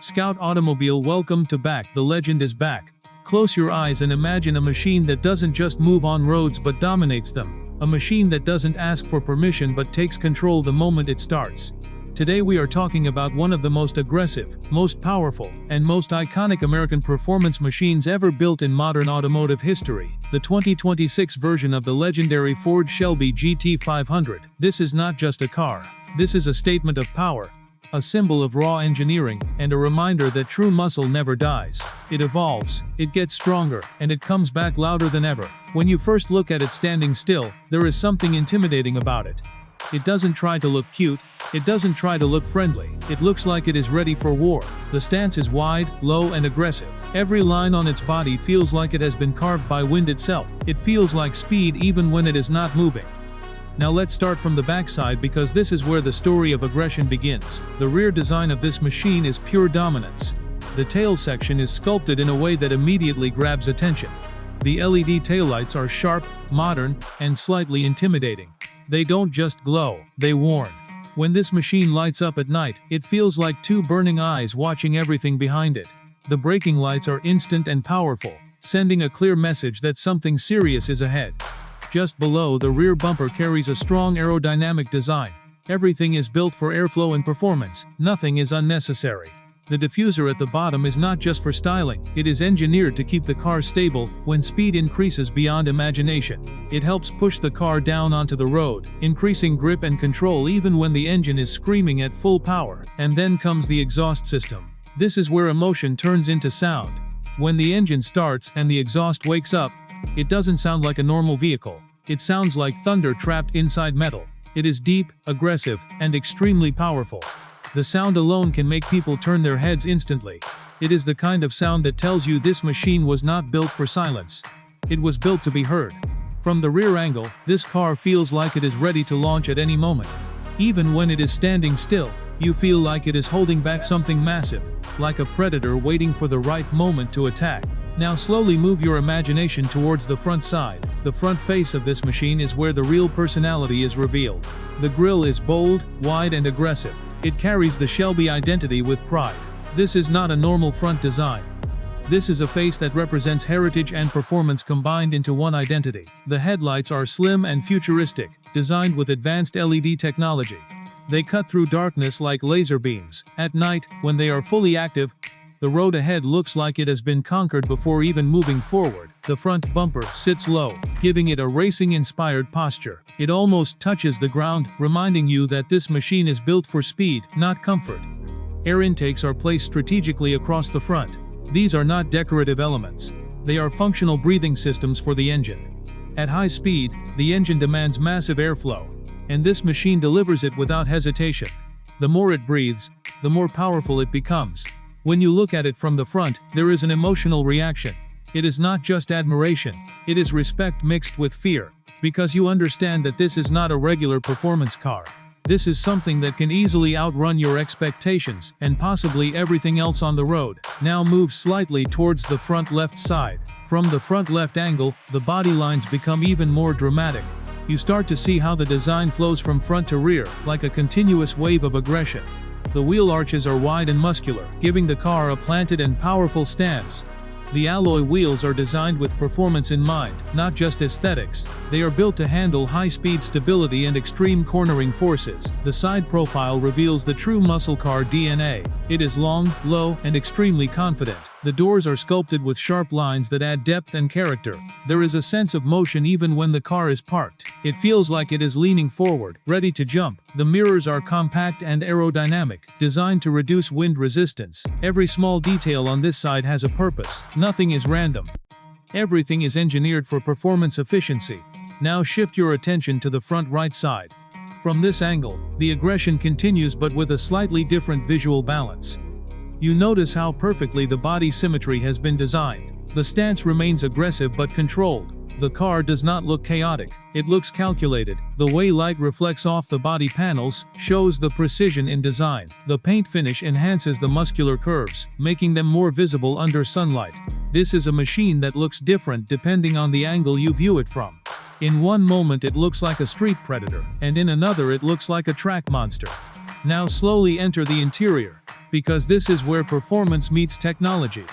Scout Automobile, welcome to back. The legend is back. Close your eyes and imagine a machine that doesn't just move on roads but dominates them. A machine that doesn't ask for permission but takes control the moment it starts. Today we are talking about one of the most aggressive, most powerful, and most iconic American performance machines ever built in modern automotive history, the 2026 version of the legendary Ford Shelby GT500. This is not just a car. This is a statement of power, a symbol of raw engineering, and a reminder that true muscle never dies. It evolves, it gets stronger, and it comes back louder than ever. When you first look at it standing still, there is something intimidating about it. It doesn't try to look cute, it doesn't try to look friendly, it looks like it is ready for war. The stance is wide, low, and aggressive. Every line on its body feels like it has been carved by wind itself. It feels like speed even when it is not moving. Now let's start from the backside because this is where the story of aggression begins. The rear design of this machine is pure dominance. The tail section is sculpted in a way that immediately grabs attention. The LED taillights are sharp, modern, and slightly intimidating. They don't just glow, they warn. When this machine lights up at night, it feels like two burning eyes watching everything behind it. The braking lights are instant and powerful, sending a clear message that something serious is ahead. Just below, the rear bumper carries a strong aerodynamic design. Everything is built for airflow and performance, nothing is unnecessary. The diffuser at the bottom is not just for styling, it is engineered to keep the car stable when speed increases beyond imagination. It helps push the car down onto the road, increasing grip and control even when the engine is screaming at full power. And then comes the exhaust system. This is where emotion turns into sound. When the engine starts and the exhaust wakes up, it doesn't sound like a normal vehicle. It sounds like thunder trapped inside metal. It is deep, aggressive, and extremely powerful. The sound alone can make people turn their heads instantly. It is the kind of sound that tells you this machine was not built for silence. It was built to be heard. From the rear angle, this car feels like it is ready to launch at any moment. Even when it is standing still, you feel like it is holding back something massive, like a predator waiting for the right moment to attack. Now slowly move your imagination towards the front side. The front face of this machine is where the real personality is revealed. The grille is bold, wide, and aggressive. It carries the Shelby identity with pride. This is not a normal front design. This is a face that represents heritage and performance combined into one identity. The headlights are slim and futuristic, designed with advanced LED technology. They cut through darkness like laser beams. At night, when they are fully active, the road ahead looks like it has been conquered before even moving forward. The front bumper sits low, giving it a racing-inspired posture. It almost touches the ground, reminding you that this machine is built for speed, not comfort. Air intakes are placed strategically across the front. These are not decorative elements. They are functional breathing systems for the engine. At high speed, the engine demands massive airflow, and this machine delivers it without hesitation. The more it breathes, the more powerful it becomes. When you look at it from the front, there is an emotional reaction. It is not just admiration, it is respect mixed with fear, because you understand that this is not a regular performance car. This is something that can easily outrun your expectations, and possibly everything else on the road. Now move slightly towards the front left side. From the front left angle, the body lines become even more dramatic. You start to see how the design flows from front to rear, like a continuous wave of aggression. The wheel arches are wide and muscular, giving the car a planted and powerful stance. The alloy wheels are designed with performance in mind, not just aesthetics. They are built to handle high-speed stability and extreme cornering forces. The side profile reveals the true muscle car DNA. It is long, low, and extremely confident. The doors are sculpted with sharp lines that add depth and character. There is a sense of motion even when the car is parked. It feels like it is leaning forward, ready to jump. The mirrors are compact and aerodynamic, designed to reduce wind resistance. Every small detail on this side has a purpose. Nothing is random. Everything is engineered for performance efficiency. Now shift your attention to the front right side. From this angle, the aggression continues but with a slightly different visual balance. You notice how perfectly the body symmetry has been designed. The stance remains aggressive but controlled. The car does not look chaotic, it looks calculated. The way light reflects off the body panels shows the precision in design. The paint finish enhances the muscular curves, making them more visible under sunlight. This is a machine that looks different depending on the angle you view it from. In one moment it looks like a street predator, and in another it looks like a track monster. Now slowly enter the interior. Because this is where performance meets technology.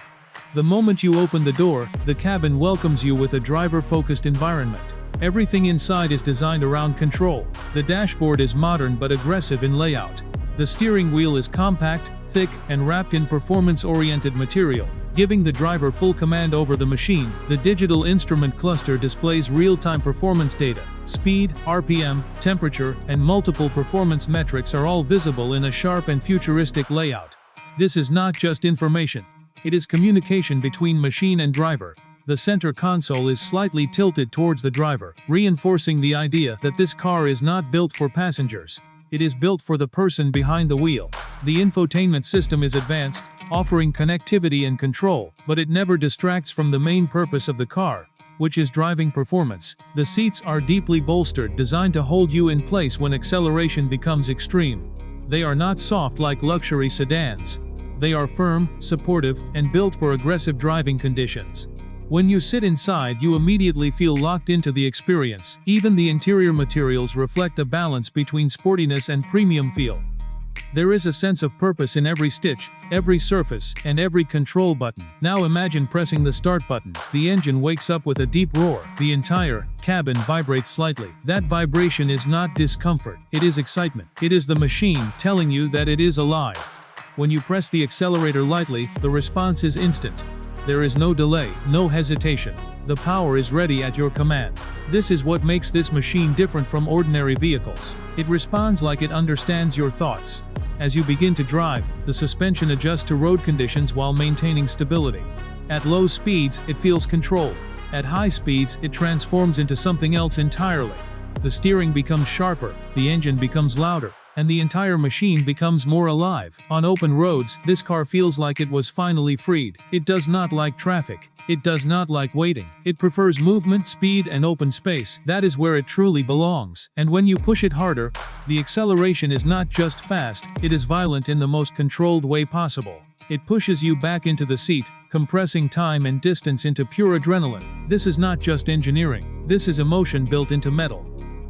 The moment you open the door, the cabin welcomes you with a driver-focused environment. Everything inside is designed around control. The dashboard is modern but aggressive in layout. The steering wheel is compact, thick, and wrapped in performance-oriented material, giving the driver full command over the machine. The digital instrument cluster displays real-time performance data. Speed, RPM, temperature, and multiple performance metrics are all visible in a sharp and futuristic layout. This is not just information. It is communication between machine and driver. The center console is slightly tilted towards the driver, reinforcing the idea that this car is not built for passengers. It is built for the person behind the wheel. The infotainment system is advanced, offering connectivity and control, but it never distracts from the main purpose of the car, which is driving performance. The seats are deeply bolstered, designed to hold you in place when acceleration becomes extreme. They are not soft like luxury sedans. They are firm, supportive, and built for aggressive driving conditions. When you sit inside, you immediately feel locked into the experience. Even the interior materials reflect a balance between sportiness and premium feel. There is a sense of purpose in every stitch, every surface, and every control button. Now imagine pressing the start button. The engine wakes up with a deep roar. The entire cabin vibrates slightly. That vibration is not discomfort, it is excitement. It is the machine telling you that it is alive. When you press the accelerator lightly, the response is instant. There is no delay, no hesitation. The power is ready at your command. This is what makes this machine different from ordinary vehicles. It responds like it understands your thoughts. As you begin to drive, the suspension adjusts to road conditions while maintaining stability. At low speeds, it feels controlled. At high speeds, it transforms into something else entirely. The steering becomes sharper, the engine becomes louder, and the entire machine becomes more alive. On open roads, this car feels like it was finally freed. It does not like traffic. It does not like waiting. It prefers movement, speed, and open space. That is where it truly belongs. And when you push it harder, the acceleration is not just fast, it is violent in the most controlled way possible. It pushes you back into the seat, compressing time and distance into pure adrenaline. This is not just engineering. This is emotion built into metal.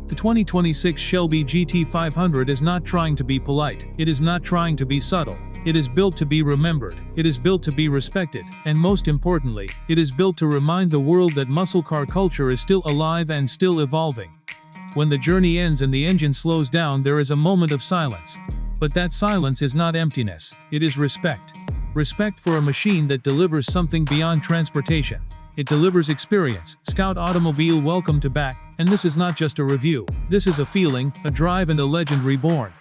The 2026 Shelby GT500 is not trying to be polite. It is not trying to be subtle. It is built to be remembered. It is built to be respected. And most importantly, it is built to remind the world that muscle car culture is still alive and still evolving. When the journey ends and the engine slows down, there is a moment of silence. But that silence is not emptiness. It is respect. Respect for a machine that delivers something beyond transportation. It delivers experience. Scout Automobile, welcome to back. And this is not just a review. This is a feeling, a drive, and a legend reborn.